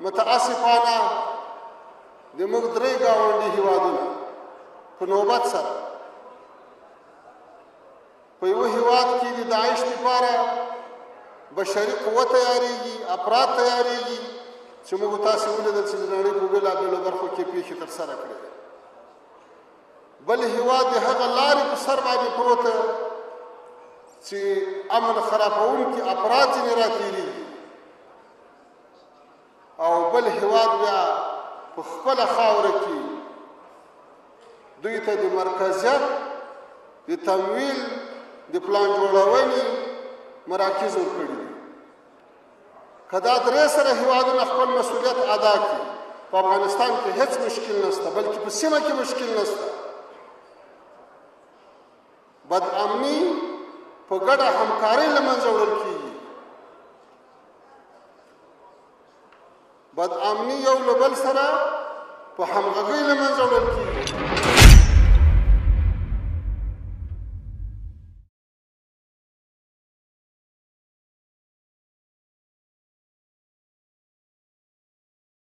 متاسفانه د موږ درې ګاونډي هیوادونه په نوبت سره په یوه هیواد کې د داعش لپاره بشري قوه تیارېږي، افراد تیارېږي چې موږ تاسې ولیدل چې د نړۍ په بېلابېلو برخو کې پیښې ترسره کړې. بل هیواد د هغه لارې په سر باندې پروت چې امن خرابوونکي افراد ځینې راتېرېږي، او بل هیواد بیا په خپله خاوره کې دوی ته د مرکزیت د تمویل د پلان جوړونې مراکز ورکړي دي. که دا درې سره هیوادونه خپل مسؤلیت ادا کړي، په افغانستان کې هیڅ مشکل نشته، بلکې په سیمه کې مشکل نشته. بدامني په ګډه همکارۍ له منځه وړل کېږي. بدامني یو له بل سره په همغږۍ له منځه وړل